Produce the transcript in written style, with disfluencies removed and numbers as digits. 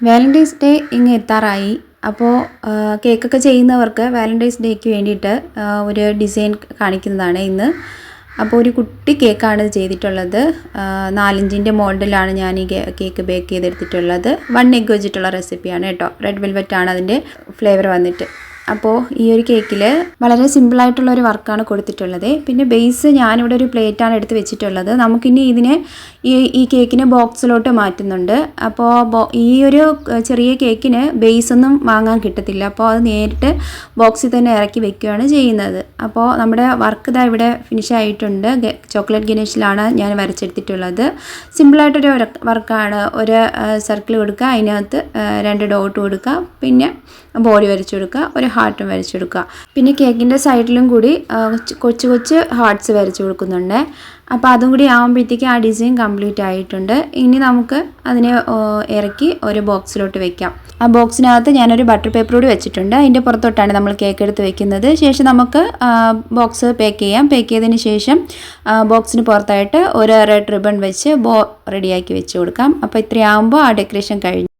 Valentine's day ഇങ്ങ് എത്താറായി. അപ്പോൾ കേക്കൊക്കെ ചെയ്യുന്നവർക്ക് വാലൻറ്റൈൻസ് ഡേക്ക് വേണ്ടിയിട്ട് ഒരു ഡിസൈൻ കാണിക്കുന്നതാണ് ഇന്ന്. അപ്പോൾ ഒരു കുട്ടി കേക്കാണ് ചെയ്തിട്ടുള്ളത്. 4 ഇഞ്ചിൻ്റെ മോൾഡിലാണ് ഞാൻ ഈ കേക്ക് ബേക്ക് ചെയ്തെടുത്തിട്ടുള്ളത്. 1 എഗ്ഗ് വെച്ചിട്ടുള്ള റെസിപ്പിയാണ് കേട്ടോ. റെഡ് വെൽവെറ്റ് ആണ് അതിൻ്റെ ഫ്ലേവർ വന്നിട്ട്. അപ്പോൾ ഈ ഒരു കേക്കിൽ വളരെ സിമ്പിളായിട്ടുള്ള ഒരു വർക്കാണ് കൊടുത്തിട്ടുള്ളത്. പിന്നെ ബേസ് ഞാനിവിടെ ഒരു പ്ലേറ്റാണ് എടുത്ത് വെച്ചിട്ടുള്ളത്. നമുക്കിനി ഇതിനെ ഈ കേക്കിനെ ബോക്സിലോട്ട് മാറ്റുന്നുണ്ട്. അപ്പോൾ ഈ ഒരു ചെറിയ കേക്കിന് ബേസൊന്നും വാങ്ങാൻ കിട്ടത്തില്ല. അപ്പോൾ അത് നേരിട്ട് ബോക്സിൽ തന്നെ ഇറക്കി വെക്കുകയാണ് ചെയ്യുന്നത്. അപ്പോൾ നമ്മുടെ വർക്ക് ഇതാ ഇവിടെ ഫിനിഷ് ആയിട്ടുണ്ട്. ചോക്ലേറ്റ് ഗണേഷിലാണ് ഞാൻ വരച്ചെടുത്തിട്ടുള്ളത്. സിമ്പിളായിട്ടൊരു വർക്കാണ്. ഒരു സർക്കിൾ കൊടുക്കുക, അതിനകത്ത് 2 ഡോട്ട് കൊടുക്കുക, പിന്നെ ബോഡി വരച്ചു കൊടുക്കുക, ഒരു ഹാർട്ടും വരച്ചു കൊടുക്കുക. പിന്നെ കേക്കിൻ്റെ സൈഡിലും കൂടി കൊച്ചു കൊച്ചു ഹാർട്ട്സ് വരച്ചു കൊടുക്കുന്നുണ്ട്. അപ്പോൾ അതും കൂടി ആകുമ്പോഴത്തേക്ക് ആ ഡിസൈൻ കംപ്ലീറ്റ് ആയിട്ടുണ്ട്. ഇനി നമുക്ക് അതിനെ ഇറക്കി ഒരു ബോക്സിലോട്ട് വെക്കാം. ആ ബോക്സിനകത്ത് ഞാനൊരു ബട്ടർ പേപ്പർ കൂടി വെച്ചിട്ടുണ്ട്. അതിൻ്റെ പുറത്തോട്ടാണ് നമ്മൾ കേക്ക് എടുത്ത് വെക്കുന്നത്. ശേഷം നമുക്ക് ബോക്സ് പാക്ക് ചെയ്യാം. പാക്ക് ചെയ്തതിന് ശേഷം ബോക്സിന് പുറത്തായിട്ട് ഒരു റെഡ് റിബൺ വെച്ച് റെഡിയാക്കി വെച്ച് കൊടുക്കാം. അപ്പോൾ ഇത്രയാകുമ്പോൾ ആ ഡെക്കറേഷൻ കഴിഞ്ഞു.